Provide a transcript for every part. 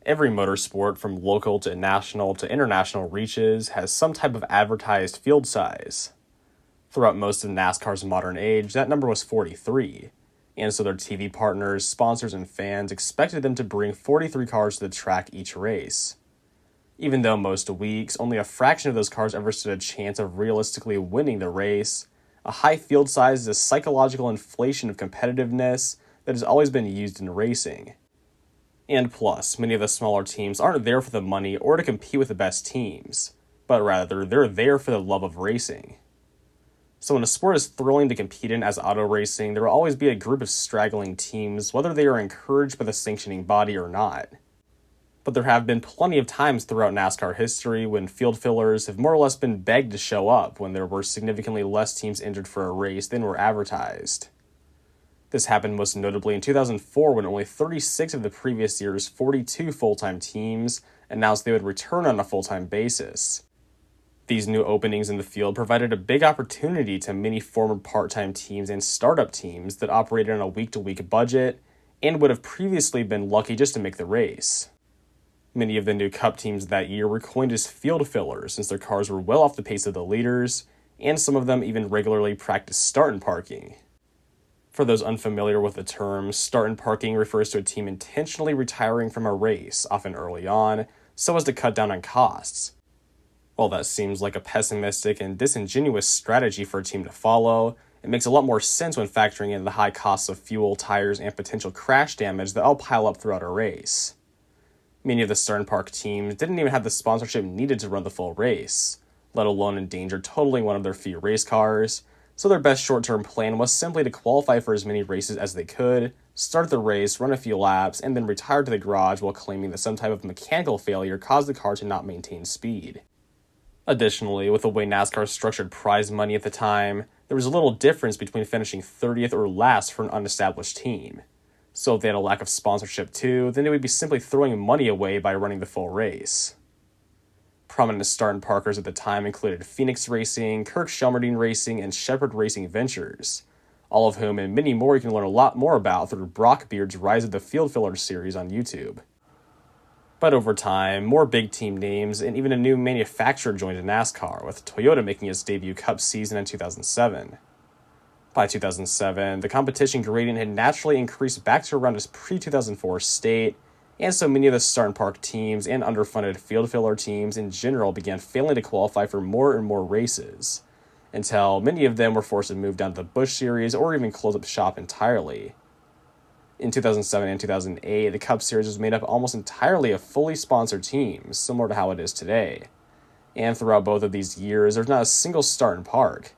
Every motorsport, from local to national to international reaches, has some type of advertised field size. Throughout most of NASCAR's modern age, that number was 43, and so their TV partners, sponsors, and fans expected them to bring 43 cars to the track each race. Even though most weeks, only a fraction of those cars ever stood a chance of realistically winning the race, a high field size is a psychological inflation of competitiveness that has always been used in racing. And plus, many of the smaller teams aren't there for the money or to compete with the best teams, but rather they're there for the love of racing. So when a sport is thrilling to compete in as auto racing, there will always be a group of straggling teams, whether they are encouraged by the sanctioning body or not. But there have been plenty of times throughout NASCAR history when field fillers have more or less been begged to show up when there were significantly less teams entered for a race than were advertised. This happened most notably in 2004 when only 36 of the previous year's 42 full-time teams announced they would return on a full-time basis. These new openings in the field provided a big opportunity to many former part-time teams and startup teams that operated on a week-to-week budget and would have previously been lucky just to make the race. Many of the new Cup teams that year were coined as field fillers since their cars were well off the pace of the leaders, and some of them even regularly practiced start-and parking. For those unfamiliar with the term, start-and parking refers to a team intentionally retiring from a race, often early on, so as to cut down on costs. While that seems like a pessimistic and disingenuous strategy for a team to follow, it makes a lot more sense when factoring in the high costs of fuel, tires, and potential crash damage that all pile up throughout a race. Many of the start-and park teams didn't even have the sponsorship needed to run the full race, let alone endanger totaling one of their few race cars, so their best short-term plan was simply to qualify for as many races as they could, start the race, run a few laps, and then retire to the garage while claiming that some type of mechanical failure caused the car to not maintain speed. Additionally, with the way NASCAR structured prize money at the time, there was a little difference between finishing 30th or last for an unestablished team. So if they had a lack of sponsorship too, then they would be simply throwing money away by running the full race. Prominent start-and parkers at the time included Phoenix Racing, Kirk Shelmerdine Racing, and Shepherd Racing Ventures, all of whom and many more you can learn a lot more about through Brock Beard's Rise of the Field Fillers series on YouTube. But over time, more big team names and even a new manufacturer joined NASCAR, with Toyota making its debut Cup season in 2007. By 2007, the competition gradient had naturally increased back to around its pre-2004 state, and so many of the start-and park teams and underfunded field filler teams in general began failing to qualify for more and more races, until many of them were forced to move down to the Busch Series or even close up shop entirely. In 2007 and 2008, the Cup Series was made up almost entirely of fully sponsored teams, similar to how it is today. And throughout both of these years, there's not a single start-and park.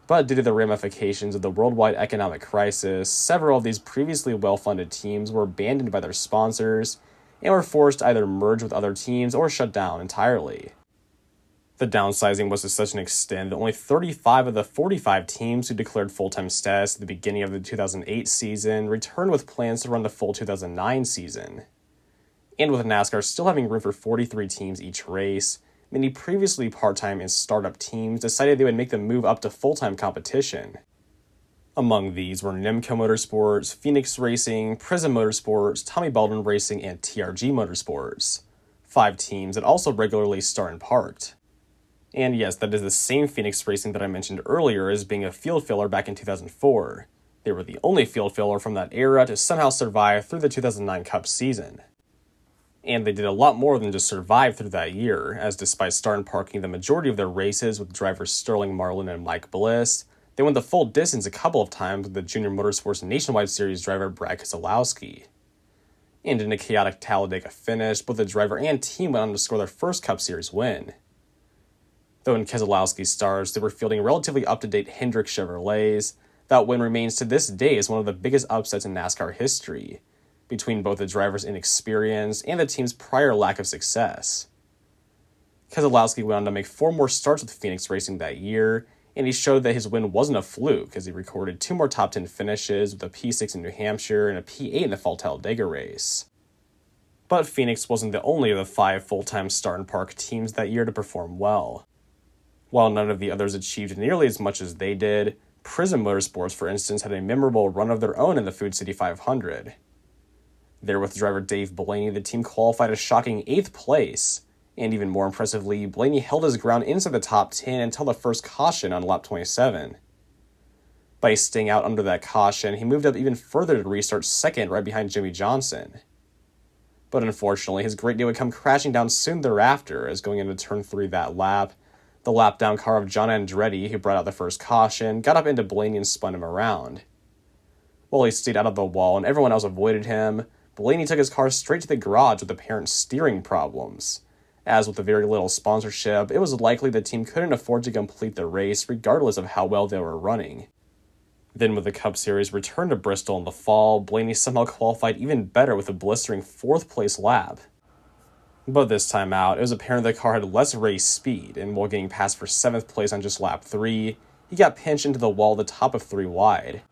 But due to the ramifications of the worldwide economic crisis, several of these previously well-funded teams were abandoned by their sponsors and were forced to either merge with other teams or shut down entirely. The downsizing was to such an extent that only 35 of the 45 teams who declared full-time status at the beginning of the 2008 season returned with plans to run the full 2009 season. And with NASCAR still having room for 43 teams each race, many previously part-time and startup teams decided they would make the move up to full-time competition. Among these were Nemco Motorsports, Phoenix Racing, Prism Motorsports, Tommy Baldwin Racing, and TRG Motorsports, 5 teams that also regularly start and parked. And yes, that is the same Phoenix Racing that I mentioned earlier as being a field filler back in 2004. They were the only field filler from that era to somehow survive through the 2009 Cup season. And they did a lot more than just survive through that year, as despite start and parking the majority of their races with drivers Sterling Marlin and Mike Bliss, they went the full distance a couple of times with the Junior Motorsports Nationwide Series driver Brad Keselowski. And in a chaotic Talladega finish, both the driver and team went on to score their first Cup Series win. Though in Keselowski's stars, they were fielding relatively up-to-date Hendrick Chevrolets, that win remains to this day as one of the biggest upsets in NASCAR history, between both the driver's inexperience and the team's prior lack of success. Keselowski went on to make 4 more starts with Phoenix Racing that year, and he showed that his win wasn't a fluke as he recorded 2 more top 10 finishes with a P6 in New Hampshire and a P8 in the Fall Talladega race. But Phoenix wasn't the only of the 5 full-time start and park teams that year to perform well. While none of the others achieved nearly as much as they did, Prism Motorsports, for instance, had a memorable run of their own in the Food City 500. There with driver Dave Blaney, the team qualified a shocking 8th place, and even more impressively, Blaney held his ground inside the top 10 until the first caution on lap 27. By staying out under that caution, he moved up even further to restart second right behind Jimmy Johnson. But unfortunately, his great day would come crashing down soon thereafter, as going into turn 3 that lap, the lap-down car of John Andretti, who brought out the first caution, got up into Blaney and spun him around. While he stayed out of the wall and everyone else avoided him, Blaney took his car straight to the garage with apparent steering problems. As with the very little sponsorship, it was likely the team couldn't afford to complete the race regardless of how well they were running. Then with the Cup Series returned to Bristol in the fall, Blaney somehow qualified even better with a blistering 4th place lap. But this time out, it was apparent the car had less race speed, and while getting passed for 7th place on just lap 3, he got pinched into the wall at the top of 3 wide.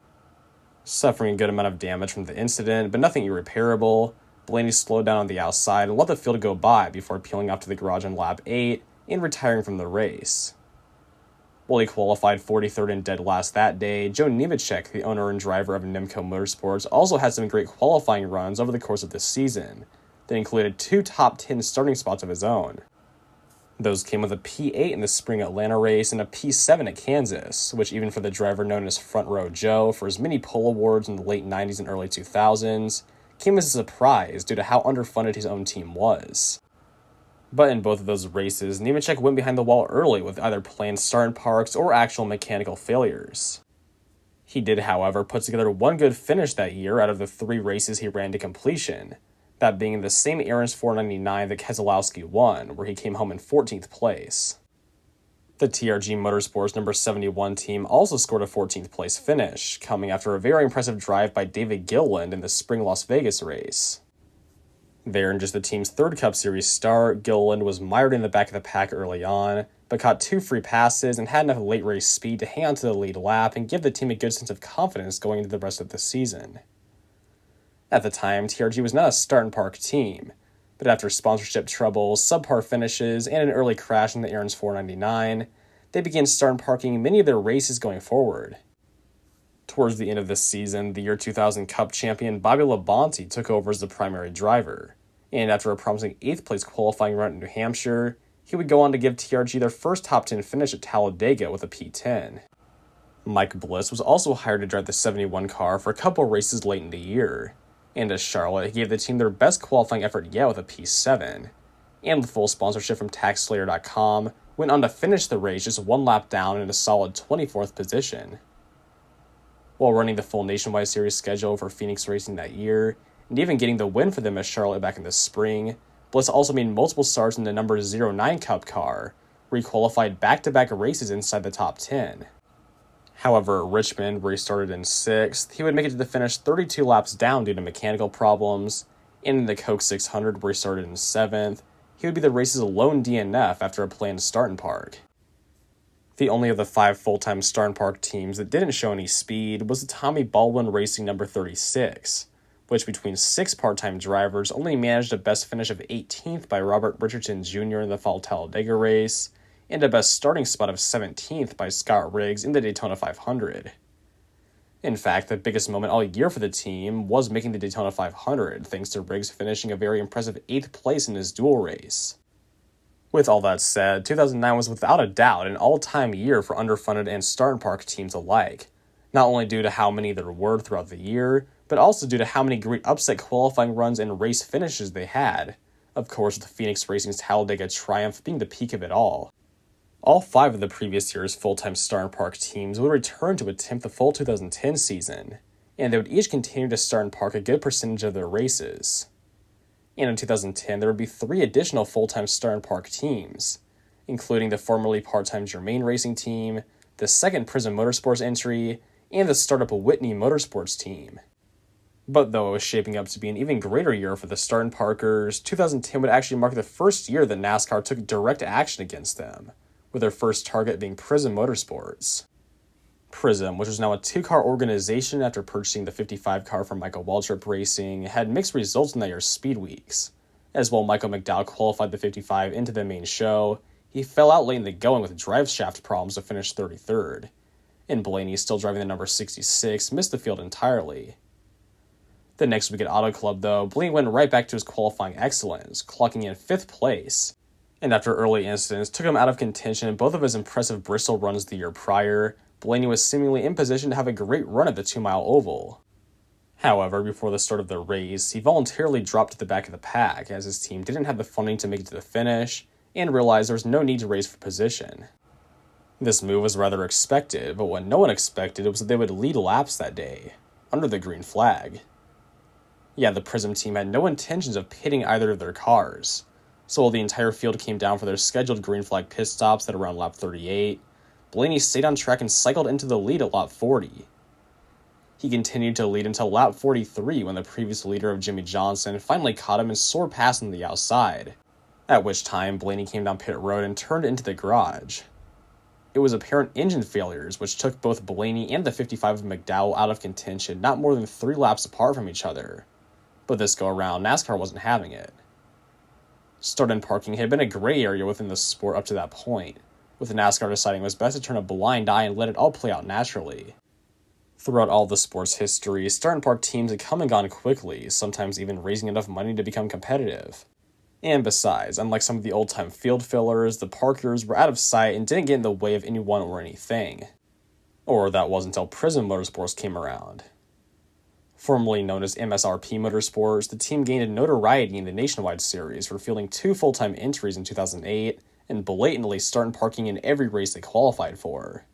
Suffering a good amount of damage from the incident, but nothing irreparable, Blaney slowed down on the outside and let the field go by before peeling off to the garage on lap 8 and retiring from the race. While he qualified 43rd and dead last that day, Joe Nemechek, the owner and driver of Nimco Motorsports, also had some great qualifying runs over the course of the season that included 2 top 10 starting spots of his own. Those came with a P8 in the spring Atlanta race and a P7 at Kansas, which even for the driver known as Front Row Joe for his many pole awards in the late 90s and early 2000s, came as a surprise due to how underfunded his own team was. But in both of those races, Nemechek went behind the wall early with either planned start parks or actual mechanical failures. He did, however, put together one good finish that year out of the 3 races he ran to completion, that being the same Aaron's 499 that Keselowski won, where he came home in 14th place. The TRG Motorsports number 71 team also scored a 14th place finish, coming after a very impressive drive by David Gilliland in the spring Las Vegas race. There, in just the team's 3rd Cup Series start, Gilliland was mired in the back of the pack early on, but caught 2 free passes and had enough late race speed to hang on to the lead lap and give the team a good sense of confidence going into the rest of the season. At the time, TRG was not a start-and-park team, but after sponsorship troubles, subpar finishes, and an early crash in the Aaron's 499, they began start-and-parking many of their races going forward. Towards the end of this season, the year 2000 Cup champion Bobby Labonte took over as the primary driver, and after a promising 8th place qualifying run in New Hampshire, he would go on to give TRG their first top 10 finish at Talladega with a P10. Mike Bliss was also hired to drive the 71 car for a couple races late in the year, and at Charlotte, he gave the team their best qualifying effort yet with a P7, and with full sponsorship from TaxSlayer.com, went on to finish the race just 1 lap down in a solid 24th position. While running the full Nationwide Series schedule for Phoenix Racing that year, and even getting the win for them at Charlotte back in the spring, Bliss also made multiple starts in the number 09 Cup car, where he qualified back-to-back races inside the top 10. However, at Richmond, where he started in 6th, he would make it to the finish 32 laps down due to mechanical problems, and in the Coke 600, where he started in 7th, he would be the race's lone DNF after a planned start-and-park. The only of the 5 full-time start-and-park teams that didn't show any speed was the Tommy Baldwin Racing number 36, which between 6 part-time drivers only managed a best finish of 18th by Robert Richardson Jr. in the fall Talladega race, and a best starting spot of 17th by Scott Riggs in the Daytona 500. In fact, the biggest moment all year for the team was making the Daytona 500, thanks to Riggs finishing a very impressive 8th place in his dual race. With all that said, 2009 was without a doubt an all-time year for underfunded and start-and-park teams alike, not only due to how many there were throughout the year, but also due to how many great upset qualifying runs and race finishes they had, of course with Phoenix Racing's Talladega triumph being the peak of it all. All 5 of the previous year's full-time start-and-park teams would return to attempt the full 2010 season, and they would each continue to start-and-park a good percentage of their races. And in 2010, there would be 3 additional full-time start-and-park teams, including the formerly part-time Germain Racing team, the second Prism Motorsports entry, and the startup Whitney Motorsports team. But though it was shaping up to be an even greater year for the start-and-parkers, 2010 would actually mark the first year that NASCAR took direct action against them, with their first target being Prism Motorsports. Prism, which was now a 2-car organization after purchasing the 55 car from Michael Waltrip Racing, had mixed results in that year's speed weeks. As while Michael McDowell qualified the 55 into the main show, he fell out late in the going with drive shaft problems to finish 33rd. And Blaney, still driving the number 66, missed the field entirely. The next week at Auto Club, though, Blaney went right back to his qualifying excellence, clocking in 5th place. And after early incidents took him out of contention in both of his impressive Bristol runs the year prior, Blaney was seemingly in position to have a great run at the 2-mile oval. However, before the start of the race, he voluntarily dropped to the back of the pack as his team didn't have the funding to make it to the finish and realized there was no need to race for position. This move was rather expected, but what no one expected was that they would lead laps that day, under the green flag. Yeah, the Prism team had no intentions of pitting either of their cars, so while the entire field came down for their scheduled green flag pit stops at around lap 38, Blaney stayed on track and cycled into the lead at lap 40. He continued to lead until lap 43 when the previous leader of Jimmy Johnson finally caught him and soared past on the outside, at which time Blaney came down pit road and turned into the garage. It was apparent engine failures which took both Blaney and the 55 of McDowell out of contention not more than 3 laps apart from each other, but this go around NASCAR wasn't having it. Start and parking had been a gray area within the sport up to that point, with NASCAR deciding it was best to turn a blind eye and let it all play out naturally. Throughout all the sport's history, start and park teams had come and gone quickly, sometimes even raising enough money to become competitive. And besides, unlike some of the old-time field fillers, the parkers were out of sight and didn't get in the way of anyone or anything. Or that was until Prism Motorsports came around. Formerly known as MSRP Motorsports, the team gained notoriety in the Nationwide Series for fielding 2 full-time entries in 2008 and blatantly starting parking in every race they qualified for.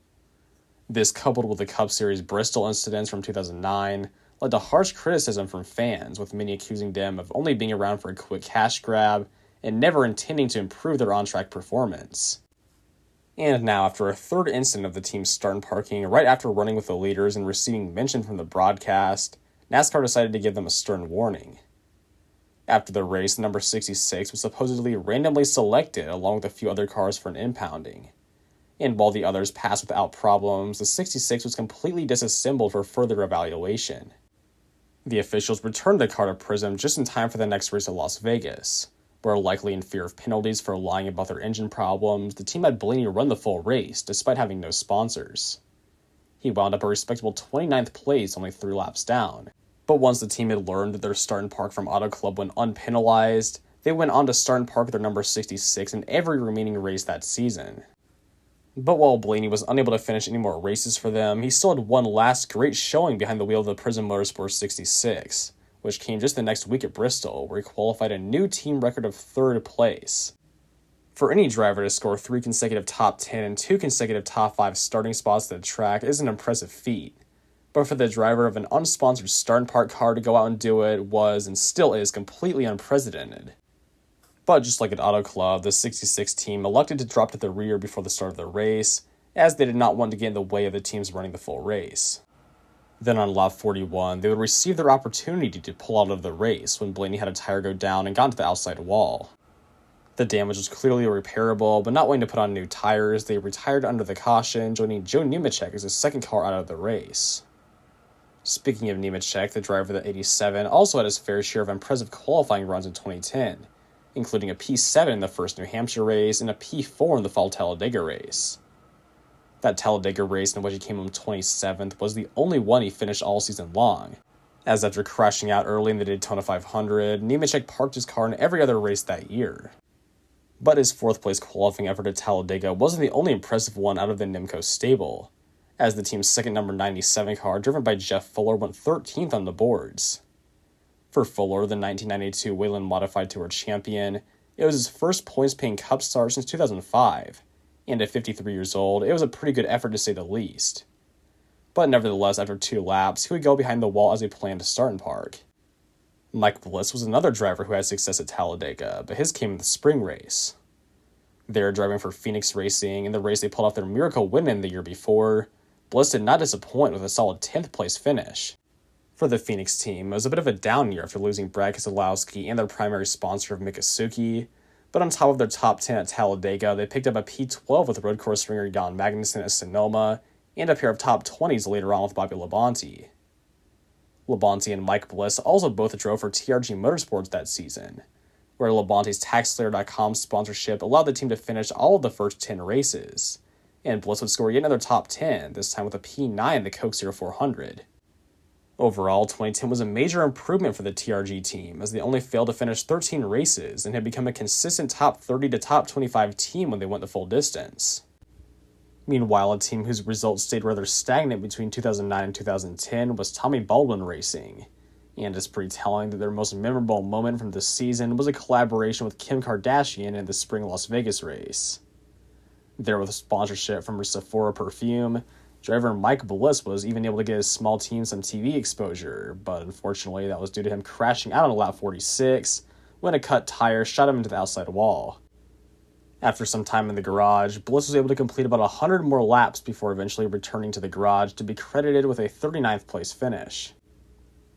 This, coupled with the Cup Series Bristol incidents from 2009, led to harsh criticism from fans, with many accusing them of only being around for a quick cash grab and never intending to improve their on-track performance. And now, after a third incident of the team's start and parking right after running with the leaders and receiving mention from the broadcast, NASCAR decided to give them a stern warning. After the race, the number 66 was supposedly randomly selected along with a few other cars for an impounding. And while the others passed without problems, the 66 was completely disassembled for further evaluation. The officials returned the car to Prism just in time for the next race at Las Vegas, where, likely in fear of penalties for lying about their engine problems, the team had Blaney run the full race despite having no sponsors. He wound up a respectable 29th place, only 3 laps down, but once the team had learned that their start and park from Auto Club went unpenalized, they went on to start and park their number 66 in every remaining race that season. But while Blaney was unable to finish any more races for them, he still had one last great showing behind the wheel of the Prism Motorsports 66, which came just the next week at Bristol, where he qualified a new team record of 3rd place. For any driver to score 3 consecutive top 10 and 2 consecutive top 5 starting spots at the track is an impressive feat, but for the driver of an unsponsored start and park car to go out and do it was, and still is, completely unprecedented. But just like at Auto Club, the 66 team elected to drop to the rear before the start of the race, as they did not want to get in the way of the teams running the full race. Then on lap 41, they would receive their opportunity to pull out of the race when Blaney had a tire go down and got into the outside wall. The damage was clearly repairable, but not wanting to put on new tires, they retired under the caution, joining Joe Nemechek as the second car out of the race. Speaking of Nemechek, the driver of the 87 also had his fair share of impressive qualifying runs in 2010, including a P7 in the first New Hampshire race and a P4 in the fall Talladega race. That Talladega race, in which he came home 27th, was the only one he finished all season long, as after crashing out early in the Daytona 500, Nemechek parked his car in every other race that year. But his 4th place qualifying effort at Talladega wasn't the only impressive one out of the Nemco stable, as the team's second number 97 car, driven by Jeff Fuller, went 13th on the boards. For Fuller, the 1992 Whelen Modified Tour champion, it was his first points-paying Cup start since 2005, and at 53 years old, it was a pretty good effort to say the least. But nevertheless, after 2 laps, he would go behind the wall as he planned to start and park. Mike Bliss was another driver who had success at Talladega, but his came in the spring race. They were driving for Phoenix Racing in the race they pulled off their miracle win in the year before. Bliss did not disappoint with a solid 10th place finish. For the Phoenix team, it was a bit of a down year after losing Brad Keselowski and their primary sponsor of Mikasuki, but on top of their top 10 at Talladega, they picked up a P12 with road course ringer Jan Magnussen at Sonoma, and a pair of top 20s later on with Bobby Labonte. Labonte and Mike Bliss also both drove for TRG Motorsports that season, where Labonte's TaxSlayer.com sponsorship allowed the team to finish all of the first 10 races, and Bliss would score yet another top 10, this time with a P9 in the Coke 0400. Overall, 2010 was a major improvement for the TRG team, as they only failed to finish 13 races and had become a consistent top 30 to top 25 team when they went the full distance. Meanwhile, a team whose results stayed rather stagnant between 2009 and 2010 was Tommy Baldwin Racing, and it's pretty telling that their most memorable moment from this season was a collaboration with Kim Kardashian in the spring Las Vegas race. There, with sponsorship from her Sephora perfume, driver Mike Bliss was even able to get his small team some TV exposure, but unfortunately that was due to him crashing out on lap 46 when a cut tire shot him into the outside wall. After some time in the garage, Bliss was able to complete about 100 more laps before eventually returning to the garage to be credited with a 39th place finish.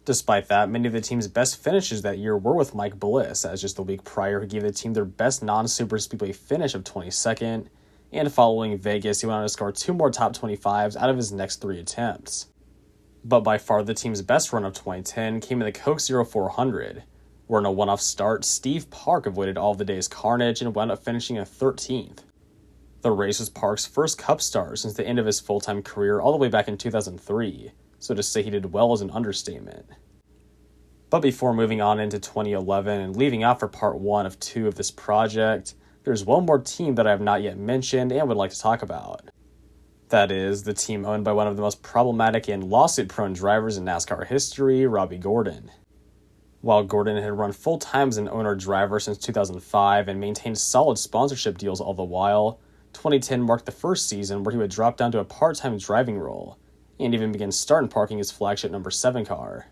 Despite that, many of the team's best finishes that year were with Mike Bliss, as just the week prior he gave the team their best non-super speedway finish of 22nd, and following Vegas, he went on to score 2 more top 25s out of his next 3 attempts. But by far the team's best run of 2010 came in the Coke 0400, where in a one-off start, Steve Park avoided all of the day's carnage and wound up finishing in 13th. The race was Park's first Cup start since the end of his full-time career all the way back in 2003, so to say he did well is an understatement. But before moving on into 2011 and leaving out for part 1 of 2 of this project, there's one more team that I have not yet mentioned and would like to talk about. That is, the team owned by one of the most problematic and lawsuit-prone drivers in NASCAR history, Robbie Gordon. While Gordon had run full-time as an owner-driver since 2005 and maintained solid sponsorship deals all the while, 2010 marked the first season where he would drop down to a part-time driving role, and even begin start parking his flagship number 7 car.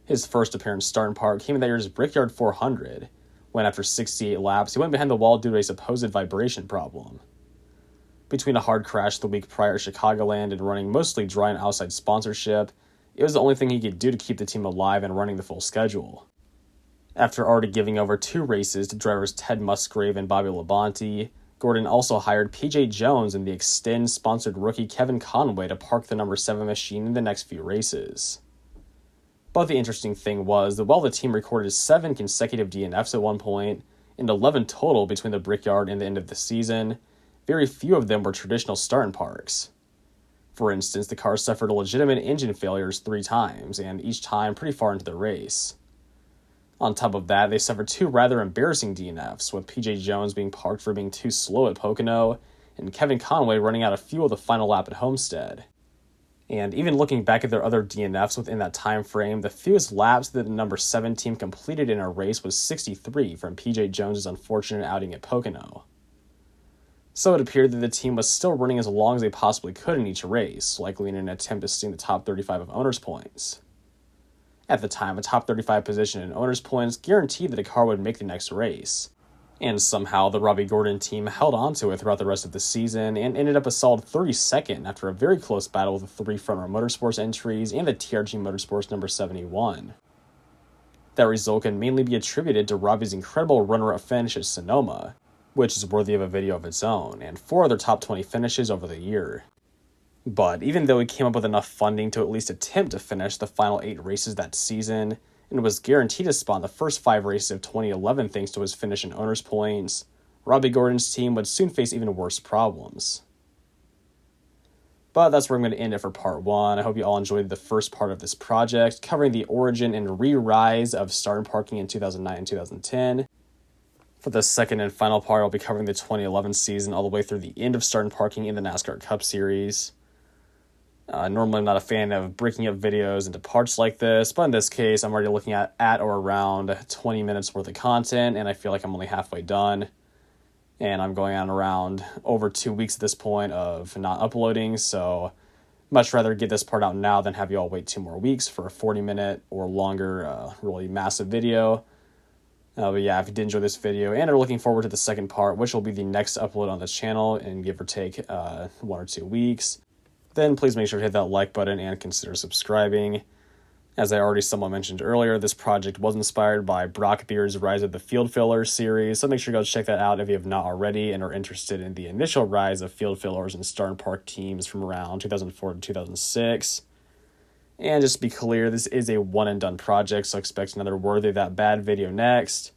His first appearance start park came in that year's Brickyard 400, when after 68 laps he went behind the wall due to a supposed vibration problem. Between a hard crash the week prior at Chicagoland and running mostly dry and outside sponsorship, it was the only thing he could do to keep the team alive and running the full schedule. After already giving over 2 races to drivers Ted Musgrave and Bobby Labonte, Gordon also hired P.J. Jones and the Extend-sponsored rookie Kevin Conway to park the number 7 machine in the next few races. But the interesting thing was that while the team recorded 7 consecutive DNFs at one point, and 11 total between the Brickyard and the end of the season, very few of them were traditional start parks. For instance, the car suffered legitimate engine failures 3 times, and each time pretty far into the race. On top of that, they suffered 2 rather embarrassing DNFs, with P.J. Jones being parked for being too slow at Pocono, and Kevin Conway running out of fuel the final lap at Homestead. And even looking back at their other DNFs within that time frame, the fewest laps that the number 7 team completed in a race was 63 from P.J. Jones' unfortunate outing at Pocono. So it appeared that the team was still running as long as they possibly could in each race, likely in an attempt to stay in the top 35 of owners' points. At the time, a top 35 position in owners' points guaranteed that a car would make the next race. And somehow, the Robbie Gordon team held on to it throughout the rest of the season and ended up a solid 32nd after a very close battle with the 3 Front Row Motorsports entries and the TRG Motorsports number 71. That result can mainly be attributed to Robbie's incredible runner-up finish at Sonoma, which is worthy of a video of its own, and 4 other top 20 finishes over the year. But even though he came up with enough funding to at least attempt to finish the final 8 races that season, and was guaranteed to spawn the first 5 races of 2011 thanks to his finish in owners' points, Robbie Gordon's team would soon face even worse problems. But that's where I'm going to end it for part 1. I hope you all enjoyed the first part of this project, covering the origin and re-rise of start parking in 2009 and 2010. For the second and final part, I'll be covering the 2011 season all the way through the end of start parking in the NASCAR Cup Series. Normally I'm not a fan of breaking up videos into parts like this, but in this case I'm already looking at or around 20 minutes worth of content, and I feel like I'm only halfway done. And I'm going on around over 2 weeks at this point of not uploading, so much rather get this part out now than have you all wait 2 more weeks for a 40-minute or longer, really massive video. But yeah, if you did enjoy this video and are looking forward to the second part, which will be the next upload on this channel in give or take 1 or 2 weeks, then please make sure to hit that like button and consider subscribing. As I already somewhat mentioned earlier, this project was inspired by Brock Beard's Rise of the Field Fillers series, so make sure to go check that out if you have not already and are interested in the initial rise of field fillers and start park teams from around 2004 to 2006. And just to be clear, this is a one-and-done project, so expect another Worthy That Bad video next,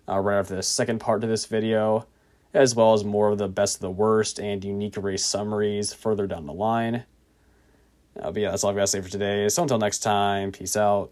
right after the second part to this video, as well as more of the best of the worst and unique race summaries further down the line. But yeah, that's all I've got to say for today. So until next time, peace out.